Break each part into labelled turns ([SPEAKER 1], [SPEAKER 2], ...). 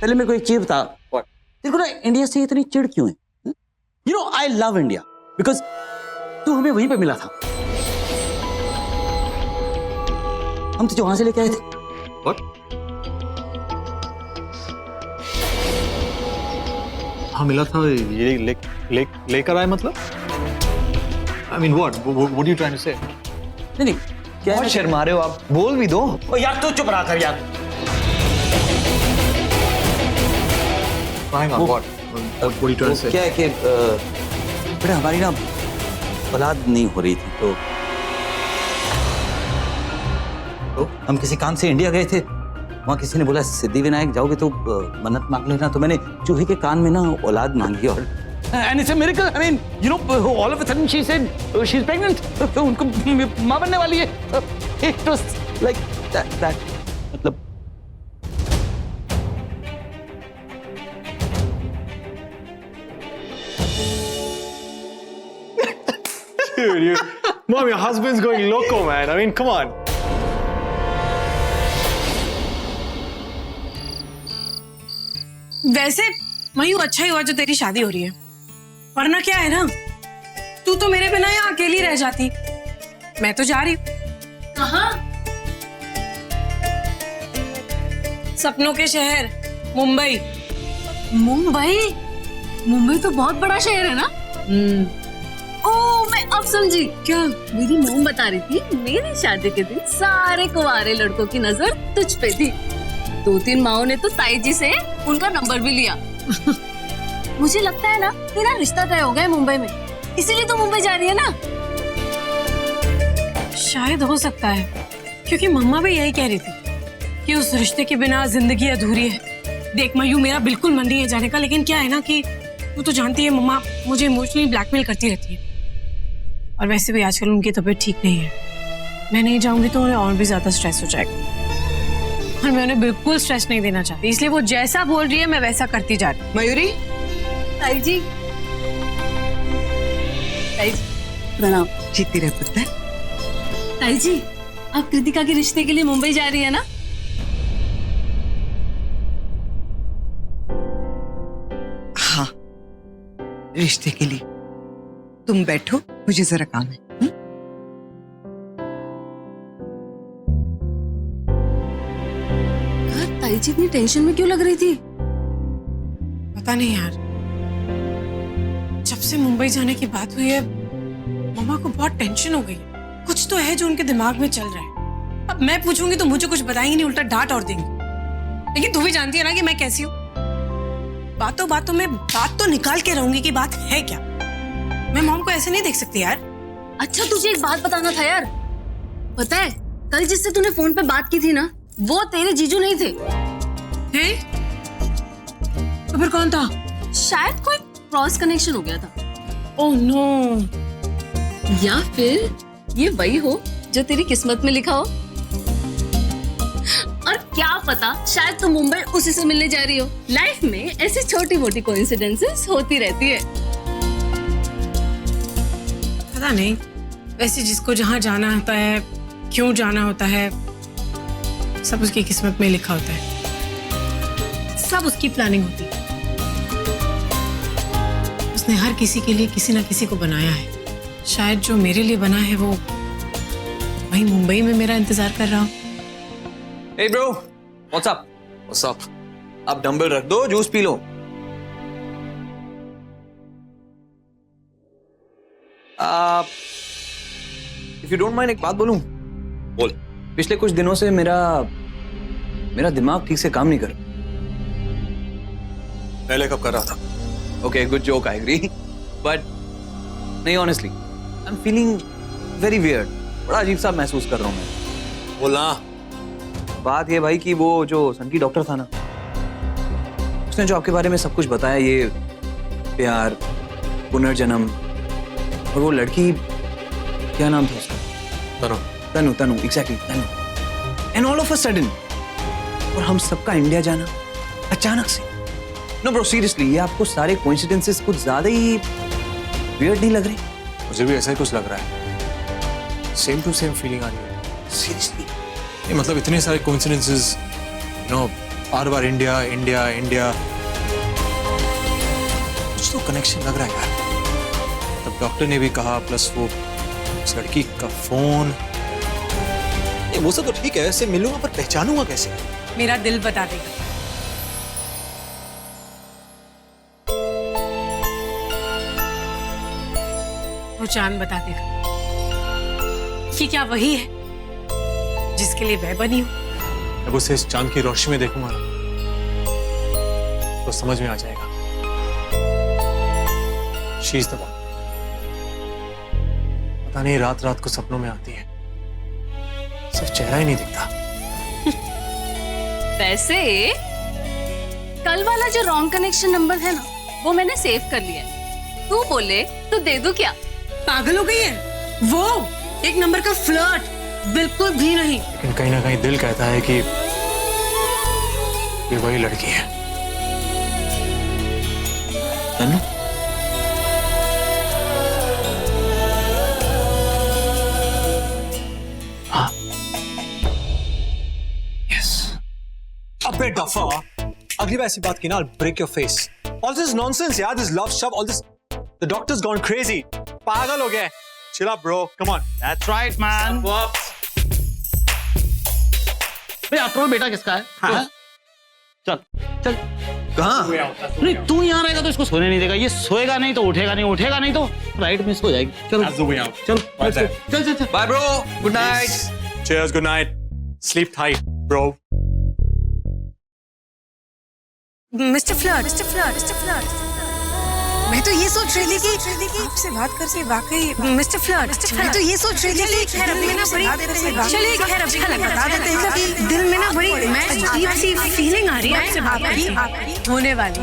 [SPEAKER 1] पहले मेरे को एक चीज बता, तेरे को ना इंडिया से इतनी चिढ़ क्यों है? You know I love India because तू हमें वहीं पे मिला था। हम तुझे वहां से लेके आए थे।
[SPEAKER 2] What? हाँ मिला था, ये लेकर आए मतलब? I mean what? What are you trying to say?
[SPEAKER 1] नहीं क्या
[SPEAKER 3] बहुत शर्मा रहे हो आप, बोल भी दो।
[SPEAKER 1] ओ यार तू चुप रहा कर यार।
[SPEAKER 2] Hang on, what? What are you trying to say?
[SPEAKER 1] क्या है कि बेटा हमारी ना औलाद नहीं हो रही थी तो हम किसी काम से इंडिया गए थे। वहाँ किसी ने बोला सिद्धिविनायक जाओगे तो मन्नत मांग लेना, तो मैंने चूहे के कान में ना औलाद मांगी और and it's a miracle. I mean, you know, all of a sudden she said she's pregnant. उनको माँ बनने वाली है। It was like that. मतलब
[SPEAKER 2] Dude, Mom, your husband's going loco, man. I mean, come on.
[SPEAKER 4] वैसे मयूर अच्छा ही हुआ जो तेरी शादी हो रही है, वरना क्या है ना, तू तो मेरे बिना यहाँ अकेली रह जाती। मैं तो जा रही हूँ।
[SPEAKER 5] कहाँ?
[SPEAKER 4] सपनों के शहर मुंबई।
[SPEAKER 5] मुंबई? मुंबई तो बहुत बड़ा शहर है ना। ओ मैं अब समझी।
[SPEAKER 4] क्या?
[SPEAKER 5] मेरी मॉम बता रही थी मेरी शादी के दिन सारे कुंवारे लड़कों की नजर तुझ पे थी। 2-3 माओ ने तो ताई जी से उनका नंबर भी लिया। मुझे लगता है ना तेरा रिश्ता तय हो गया है मुंबई में, इसीलिए तो मुंबई जा रही है ना।
[SPEAKER 4] शायद हो सकता है, क्योंकि मम्मा भी यही कह रही थी कि उस रिश्ते के बिना जिंदगी अधूरी है। देख मयू, मेरा बिल्कुल मन नहीं है जाने का, लेकिन क्या है ना कि तू तो जानती है मम्मा मुझे इमोशनली ब्लैकमेल करती रहती है, और वैसे भी आजकल उनकी तबीयत ठीक नहीं है। मैं नहीं जाऊंगी तो उन्हें और भी ज्यादा स्ट्रेस हो जाएगा, और मैं उन्हें बिल्कुल स्ट्रेस नहीं देना चाहती, इसलिए वो जैसा बोल रही है मैं वैसा करती जा रही हूँ।
[SPEAKER 5] मयूरी, ताई जी, ताई जी प्रणाम।
[SPEAKER 6] जीती रहे पुत्र।
[SPEAKER 5] ताई जी, आप कृतिका के रिश्ते के लिए मुंबई जा रही है ना?
[SPEAKER 6] हाँ, रिश्ते के लिए। तुम बैठो, मुझे जरा काम है।
[SPEAKER 5] ताई जी इतनी टेंशन में क्यों लग रही थी?
[SPEAKER 4] पता नहीं यार, जब से मुंबई जाने की बात हुई है मम्मा को बहुत टेंशन हो गई। कुछ तो है जो उनके दिमाग में चल रहा है। अब मैं पूछूंगी तो मुझे कुछ बताएंगी नहीं, उल्टा डांट और देंगी। लेकिन तू भी जानती है ना कि मैं कैसी हूँ, बातों बातों में बात तो निकाल के रहूंगी कि बात है क्या। मैं मॉम को ऐसे नहीं देख सकती यार।
[SPEAKER 5] अच्छा तुझे एक बात बताना था यार, पता है कल जिससे तूने फोन पे बात की थी ना, वो तेरे जीजू नहीं थे।
[SPEAKER 4] हैं? तो फिर कौन था?
[SPEAKER 5] शायद कोई क्रॉस कनेक्शन हो गया था।
[SPEAKER 4] Oh no.
[SPEAKER 5] या फिर ये वही हो जो तेरी किस्मत में लिखा हो। और क्या पता, शायद तुम मुंबई उसी से मिलने जा रही हो। लाइफ में ऐसी छोटी मोटी कोइंसिडेंसेस होती रहती है।
[SPEAKER 4] पता नहीं, वैसे जिसको जहाँ जाना होता है, क्यों जाना होता है, सब उसकी किस्मत में लिखा होता है। सब उसकी प्लानिंग होती है। उसने हर किसी के लिए किसी ना किसी को बनाया है। शायद जो मेरे लिए बना है वो वहीं मुंबई में मेरा इंतजार कर रहा हो।
[SPEAKER 3] Hey bro, what's up?
[SPEAKER 2] What's up?
[SPEAKER 3] आप डंबल रख दो, juice P low. If you don't mind, एक बात बोलूं?
[SPEAKER 2] बोल।
[SPEAKER 3] पिछले कुछ दिनों से मेरा दिमाग ठीक से काम नहीं कर।
[SPEAKER 2] पहले कब कर रहा था?
[SPEAKER 3] Okay, good joke, I agree. But नहीं, honestly, I'm feeling very weird. बड़ा अजीब सा महसूस कर रहा हूँ मैं।
[SPEAKER 2] बोलना।
[SPEAKER 3] बात ये भाई कि वो जो सनकी डॉक्टर था ना, उसने जो आपके बारे में सब कुछ बताया, ये प्यार, पुनर्जन्म, और वो लड़की, क्या नाम था उसका?
[SPEAKER 2] Tanu.
[SPEAKER 3] Tanu, Tanu, exactly Tanu. And all of a sudden, और हम सबका इंडिया जाना अचानक से। नो ब्रो, सीरियसली, ये आपको सारे कोइंसिडेंसेस कुछ ज्यादा ही वियर्ड नहीं लग रहे?
[SPEAKER 2] मुझे भी ऐसा ही कुछ लग रहा है। सेम टू सेम फीलिंग आ रही है।
[SPEAKER 3] सीरियसली?
[SPEAKER 2] ये मतलब इतने सारे coincidences, you know, bar bar India India India, कुछ तो कनेक्शन लग रहा है यार। तब डॉक्टर ने भी कहा, प्लस वो उस लड़की का फोन, ये वो सब तो ठीक है, ऐसे मिलूंगा पर पहचानूंगा कैसे?
[SPEAKER 4] मेरा दिल बता देगा। वो चांद बता देगा कि क्या वही है जिसके लिए वह बनी हो।
[SPEAKER 2] जब उसे इस चांद की रोशनी में देखूंगा ना, तो समझ में आ जाएगा। She is the one. पता नहीं रात रात को सपनों में आती है, सिर्फ चेहरा ही नहीं दिखता।
[SPEAKER 5] वैसे कल वाला जो रॉन्ग कनेक्शन नंबर है ना, वो मैंने सेव कर लिया है। तू बोले तो दे दूं क्या?
[SPEAKER 4] पागल हो गई है वो? एक नंबर का फ्लर्ट, बिल्कुल भी नहीं।
[SPEAKER 2] लेकिन कहीं ना कहीं दिल कहता है कि ये वही लड़की है।
[SPEAKER 3] तनु,
[SPEAKER 2] हाँ, यस। अबे डफा, अगली बार ऐसी बात की ना, I'll break your face. All this nonsense, यार, this love shove, all this, the doctor's gone crazy. पागल हो गया। Chill up, bro. Come on.
[SPEAKER 1] That's right, man. भाई आफ्टर ऑल बेटा किसका है? हाँ? चल चल।
[SPEAKER 3] कहाँ?
[SPEAKER 1] नहीं, तू यहाँ रहेगा तो इसको सोने नहीं देगा। ये सोएगा नहीं तो उठेगा नहीं, उठेगा नहीं तो राइट मिस हो जाएगी। चल चल चल चल चल।
[SPEAKER 3] Bye bro, good night.
[SPEAKER 2] Cheers, good night. Sleep tight, bro.
[SPEAKER 4] Mister flirt, मैं तो ये सोच रही थी कि आपसे बात करके वाकई मिस्टर फ्लर्ट, मैं तो ये सोच रही थी कि खैर अभी ना बड़ी, चलिए खैर अच्छा लगा, बता देते हैं कि दिल में ना बड़ी अजीब सी फीलिंग आ रही है आपसे बात करके। होने वाली।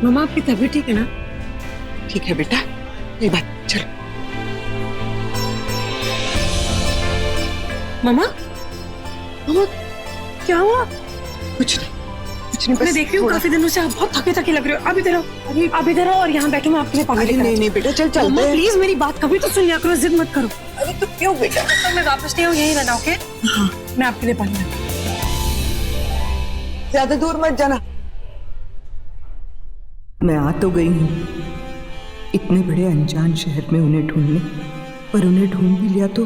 [SPEAKER 4] मम्मा आपकी तबीयत ठीक है ना?
[SPEAKER 6] ठीक है बेटा, ये बात चलो।
[SPEAKER 4] मम्मा क्या हुआ?
[SPEAKER 6] कुछ नहीं
[SPEAKER 4] मैं देख रही हूँ काफी दिनों से आप बहुत थके लग रहे हो। आप इधर आओ और यहाँ बैठो, मैं आपके लिए पानी लेकर
[SPEAKER 6] नहीं बेटा, चल चलते
[SPEAKER 4] मम्मा
[SPEAKER 6] हैं।
[SPEAKER 4] प्लीज मेरी बात कभी तो सुन लिया करो, जिद मत करो।
[SPEAKER 6] अरे तो क्यों बेटा?
[SPEAKER 4] तो मैं वापस नहीं हूँ, यहीं रहना, ओके? हाँ, मैं आपके लिए पानी लाती हूँ।
[SPEAKER 6] ज्यादा दूर मत जाना। मैं आ तो गई हूँ इतने बड़े अनजान शहर में उन्हें ढूंढने, पर उन्हें ढूंढ भी लिया तो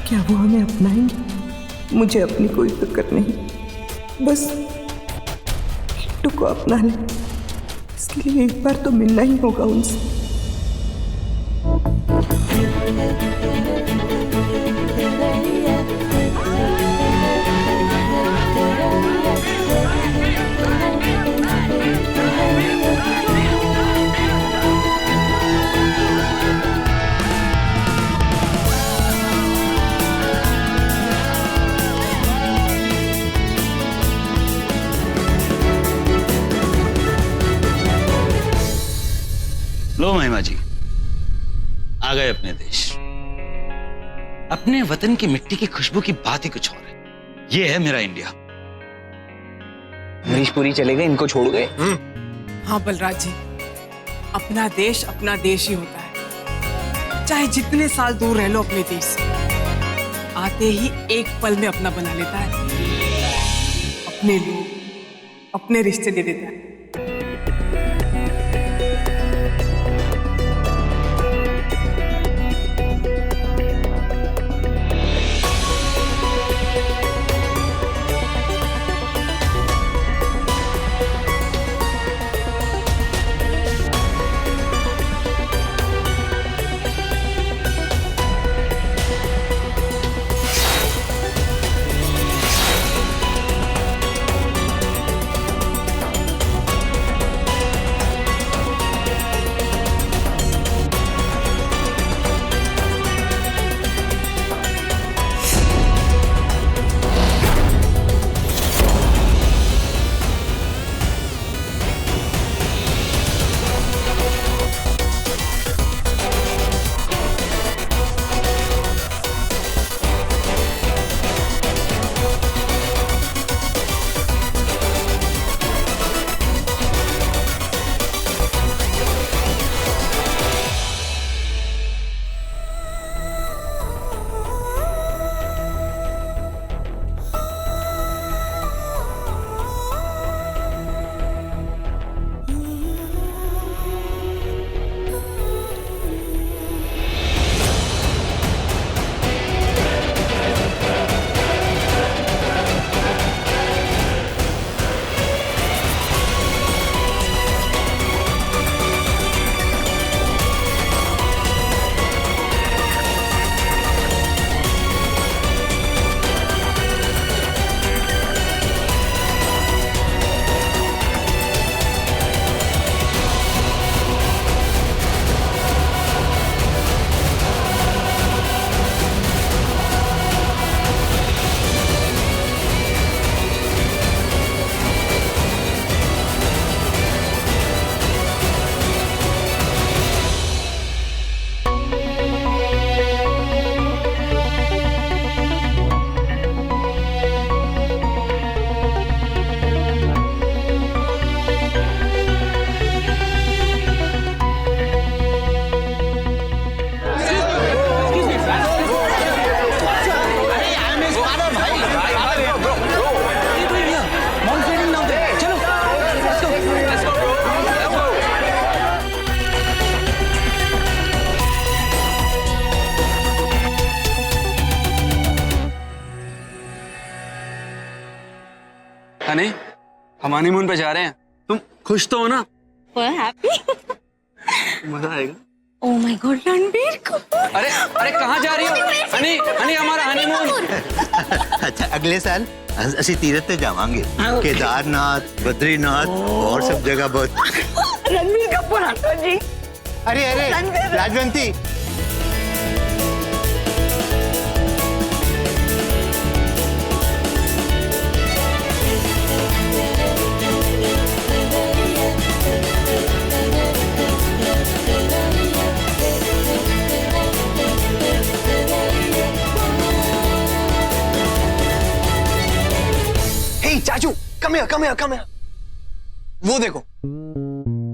[SPEAKER 6] क्या वो हमें अपनाएंगे? मुझे अपनी कोई फिक्र नहीं, बस किट्टू को अपना ले। इसके लिए एक बार तो मिलना ही होगा उनसे।
[SPEAKER 1] लो महिमा जी, आ गए अपने देश। अपने वतन की मिट्टी की खुशबू की बात ही कुछ और है। ये है मेरा इंडिया।
[SPEAKER 3] मरीशपुरी चले गए, इनको छोड़ गए।
[SPEAKER 7] हाँ बलराज जी, अपना देश ही होता है। चाहे जितने साल दूर रह लो अपने देश से, आते ही एक पल में अपना बना लेता है। अपने लोग, अपने रिश्ते दे देता है।
[SPEAKER 3] हनी, हम हनीमून पे जा रहे हैं, तुम खुश तो हो ना? मजा आएगा।
[SPEAKER 4] Oh my God, Ranbir Kapoor.
[SPEAKER 3] अरे अरे कहाँ जा रही हो हनी? हनी हमारा हनीमून।
[SPEAKER 8] अच्छा अगले साल ਅਸੀਂ तीरथ पे जावांगे, केदारनाथ, बद्रीनाथ और सब जगह बहुत।
[SPEAKER 6] रणबीर कपूर हटो जी।
[SPEAKER 8] अरे अरे राजवंती,
[SPEAKER 3] चाचू कम हियर। वो देखो,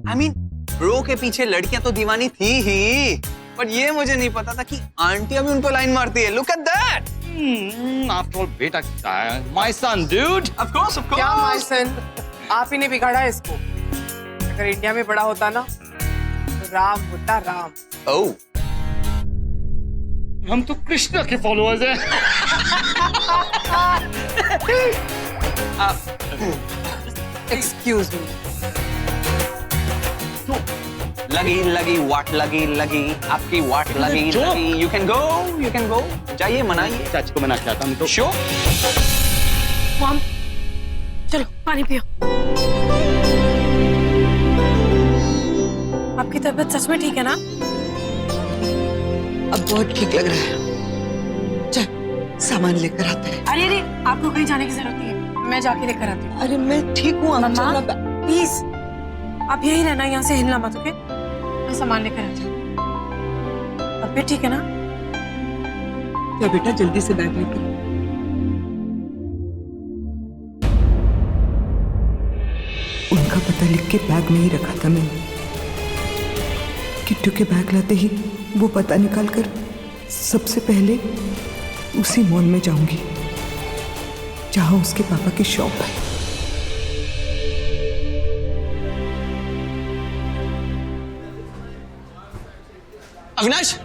[SPEAKER 3] आई मीन ब्रो के पीछे लड़कियां तो दीवानी थी ही, पर ये मुझे नहीं पता था कि आंटियां भी उन पर लाइन मारती है। Look at that.
[SPEAKER 1] After all बेटा, my son dude.
[SPEAKER 3] Of course
[SPEAKER 7] क्या माय सन, आप ही ने बिगाड़ा है इसको। अगर इंडिया में बड़ा होता ना तो राम होता राम।
[SPEAKER 3] ओह,
[SPEAKER 1] हम तो कृष्णा के फॉलोअर्स हैं।
[SPEAKER 7] Excuse me.
[SPEAKER 3] लगी वाट लगी आपकी वाट लगी। यू कैन गो जाइए, मनाइए।
[SPEAKER 1] चाची को मना के आता हूं तो।
[SPEAKER 3] शो
[SPEAKER 4] मॉम, चलो पानी पियो। आपकी तबीयत सच में ठीक है ना?
[SPEAKER 6] अब बहुत ठीक लग रहा है। चल सामान लेकर आते हैं।
[SPEAKER 4] अरे अरे, आपको कहीं जाने की जरूरत नहीं है, मैं जाके लेकर आती हूँ।
[SPEAKER 6] अरे मैं ठीक हूँ।
[SPEAKER 4] मम्मा प्लीज, आप यही रहना, यहाँ से हिलना मत, ओके? मैं सामान लेकर आती हूँ। अब भी ठीक है ना?
[SPEAKER 6] क्या बेटा, जल्दी से बैग लेकर। उनका पता लिख के बैग में ही रखा था मैंने। किट्टू के बैग लाते ही वो पता निकाल कर सबसे पहले उसी मॉल में जाऊंगी जहां उसके पापा की शॉप है।
[SPEAKER 3] अविनाश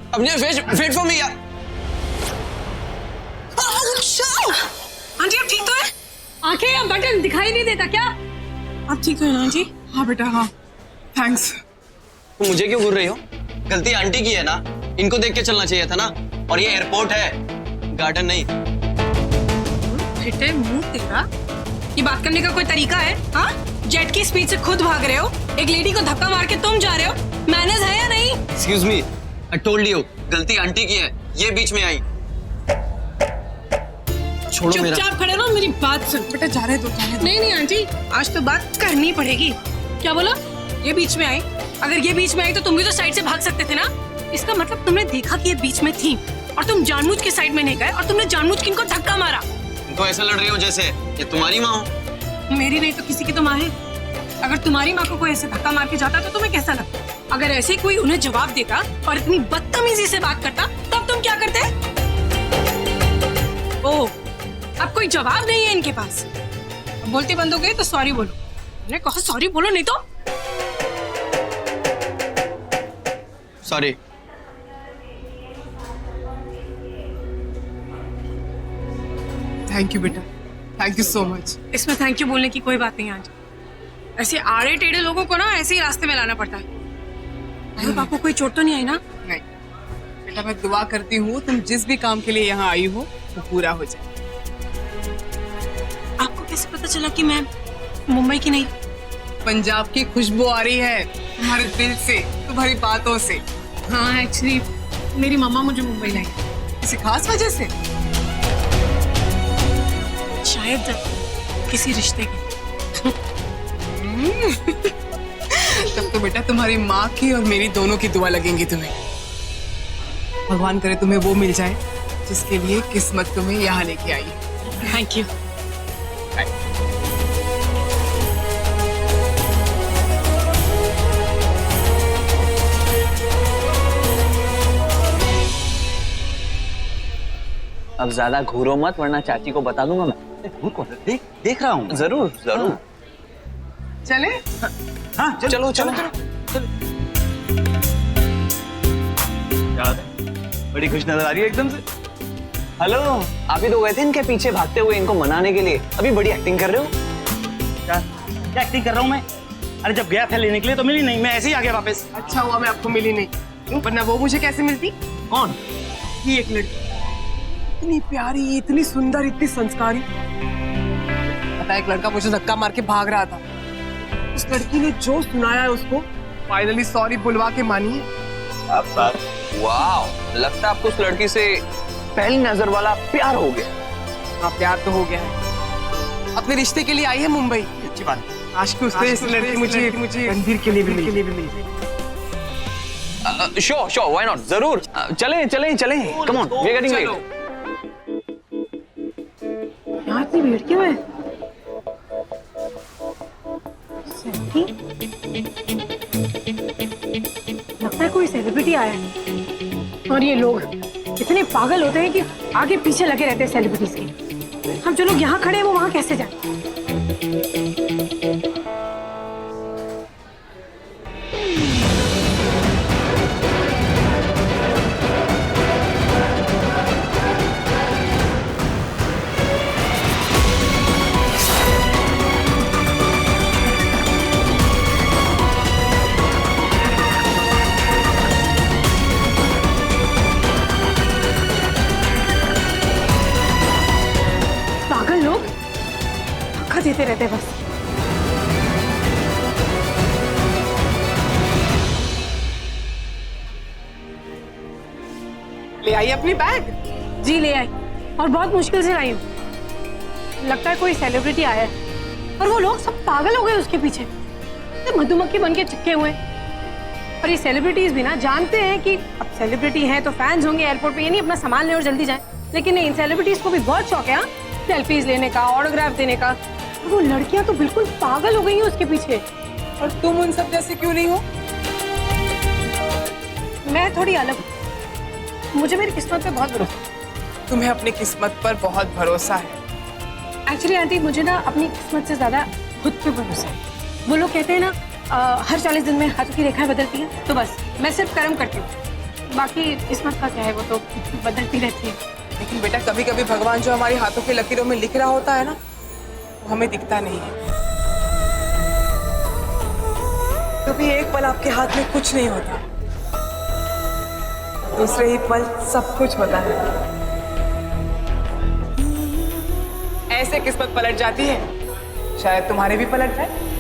[SPEAKER 3] वेट फॉर मी यार।
[SPEAKER 4] आंटी आप ठीक तो है? आंखें या बटन दिखाई नहीं देता क्या? आप ठीक हो ना आंटी?
[SPEAKER 7] हाँ बेटा हाँ, थैंक्स।
[SPEAKER 3] तुम मुझे क्यों घूर रही हो? गलती आंटी की है ना, इनको देख के चलना चाहिए था ना। और ये एयरपोर्ट है, गार्डन नहीं।
[SPEAKER 4] बेटे मुंह तेरा, ये बात करने का कोई तरीका है? हाँ, जेट की स्पीड से खुद भाग रहे हो, एक लेडी को धक्का मार के तुम जा रहे हो, मैनेज है या नहीं?
[SPEAKER 3] Excuse me, I told you, गलती आंटी की है, ये बीच में आई। छोड़ो मेरा।
[SPEAKER 4] चुपचाप खड़े रहो, मेरी बात सुन।
[SPEAKER 7] बेटा जाने दो।
[SPEAKER 4] नहीं नहीं आंटी, आज तो बात करनी पड़ेगी। क्या बोला? ये बीच में आई? अगर ये बीच में आई तो तुम भी तो साइड से भाग सकते थे ना। इसका मतलब तुमने देखा कि ये बीच में थी और तुम जानबूझ के साइड में नहीं गए और तुमने जानबूझ के इनको धक्का मारा।
[SPEAKER 3] तो ऐसा लड़ रही हो जैसे ये तुम्हारी माँ हो।
[SPEAKER 4] मेरी नहीं तो किसी की तो माँ है। अगर तुम्हारी माँ को कोई ऐसे धक्का मार के जाता तो तुम्हें कैसा लगता? अगर ऐसे कोई उन्हें जवाब देता और इतनी बदतमीजी से बात करता तब तुम क्या करते? ओह, अब कोई जवाब नहीं है इनके पास। बोलते बंद हो गए तो सॉरी बोलो। मैंने कहा सॉरी बोलो, नहीं तो
[SPEAKER 3] सॉरी।
[SPEAKER 7] थैंक यू बेटा, थैंक यू सो मच।
[SPEAKER 4] इसमें थैंक यू बोलने की कोई बात नहीं आंटी। ऐसे आड़े टेढ़े लोगों को ना ऐसे ही रास्ते में लाना पड़ता है। अरे आपको कोई चोट तो नहीं आई ना?
[SPEAKER 7] नहीं बेटा, मैं दुआ करती हूँ तुम जिस भी काम के लिए यहाँ आई हो वो पूरा हो जाए।
[SPEAKER 4] आपको कैसे पता चला कि मैं मुंबई की नहीं?
[SPEAKER 7] पंजाब की खुशबू आ रही है तुम्हारे दिल से, तुम्हारी बातों से।
[SPEAKER 4] हाँ, एक्चुअली मेरी मम्मा मुझे मुंबई लाई,
[SPEAKER 7] किसी खास वजह से?
[SPEAKER 4] शायद किसी रिश्ते की।
[SPEAKER 7] तब तो बेटा तुम्हारी माँ की और मेरी दोनों की दुआ लगेंगी तुम्हें। भगवान करे तुम्हें वो मिल जाए जिसके लिए किस्मत तुम्हें यहाँ लेके आई है।
[SPEAKER 4] Thank you.
[SPEAKER 3] अब ज्यादा घूरो मत वरना चाची को बता दूंगा मैं।
[SPEAKER 1] देख रहा हूँ।
[SPEAKER 3] जरूर जरूर।
[SPEAKER 7] चले?
[SPEAKER 1] हाँ
[SPEAKER 3] चलो चलो।
[SPEAKER 1] बड़ी खुश नजर आ रही है एकदम से।
[SPEAKER 3] हेलो, आप ही तो गए थे इनके पीछे भागते हुए इनको मनाने के लिए, अभी बड़ी एक्टिंग कर रहे हो।
[SPEAKER 1] क्या एक्टिंग कर रहा हूँ मैं? अरे जब गया था लेने के लिए तो मिली नहीं, मैं ऐसे ही आ गया वापस।
[SPEAKER 7] अच्छा हुआ मैं आपको मिली नहीं, वरना वो मुझे कैसे मिलती?
[SPEAKER 1] कौन?
[SPEAKER 7] ये एक लड़की, इतनी प्यारी, इतनी सुंदर, इतनी संस्कारी। पता है, एक लड़का मुझे धक्का मार के भाग रहा था, उस लड़की ने जो सुनाया है उसको, फाइनली सॉरी बुलवा के मानी है।
[SPEAKER 3] वाह, लगता है आपको उस लड़की से पहली नजर वाला प्यार हो गया।
[SPEAKER 7] हाँ, प्यार तो हो गया है। अपने रिश्ते के लिए आई है मुंबई।
[SPEAKER 1] अच्छी बात है।
[SPEAKER 7] आज की उससे इस लड़की मुझे रणधीर के लिए भी मिली।
[SPEAKER 3] श्योर, व्हाई नॉट, जरूर। चलें, come on, we are getting late.
[SPEAKER 4] यहाँ इतनी भीड़ क्यों है? सैंडी? लगता है कोई सेलिब्रिटी आया है। और ये लोग इतने पागल होते हैं कि आगे पीछे लगे रहते हैं सेलिब्रिटीज के। हम जो लोग यहाँ खड़े हैं वो वहां कैसे जाए? पागल लोग धोखा देते रहते हैं बस।
[SPEAKER 7] ले आई अपनी बैग?
[SPEAKER 4] जी ले आई, और बहुत मुश्किल से लाई हूँ। लगता है कोई सेलिब्रिटी आया है और वो लोग सब पागल हो गए उसके पीछे, तो मधुमक्खी बन के चिपके हुए हैं। और ये सेलिब्रिटीज भी ना जानते हैं कि अब सेलिब्रिटी हैं तो फैंस होंगे एयरपोर्ट पे, ये नहीं अपना सामान ले और जल्दी जाए। लेकिन इन सेलिब्रिटीज को भी बहुत शौक है सेल्फीज लेने का, ऑटोग्राफ देने का। और वो लड़कियां तो बिल्कुल पागल हो गई हैं उसके पीछे।
[SPEAKER 7] और तुम उन सब जैसे क्यों नहीं हो?
[SPEAKER 4] मैं थोड़ी अलग हूँ, मुझे मेरी किस्मत पे बहुत भरोसा है।
[SPEAKER 7] तुम्हें अपनी किस्मत पर बहुत भरोसा है।
[SPEAKER 4] एक्चुअली आंटी, मुझे ना अपनी किस्मत से ज्यादा खुद पे भरोसा है। वो लोग कहते हैं ना हर 40 दिन में हाथों की रेखाएं बदलती हैं, तो बस मैं सिर्फ कर्म करती हूँ, बाकी किस्मत का क्या है, वो तो बदलती रहती है।
[SPEAKER 7] लेकिन बेटा, कभी कभी भगवान जो हमारे हाथों के लकीरों में लिख रहा होता है ना, वो हमें दिखता नहीं है। कभी एक पल आपके हाथ में कुछ नहीं होता, दूसरे ही पल सब कुछ होता है। ऐसे किस्मत पलट जाती है, शायद तुम्हारे भी पलट जाए।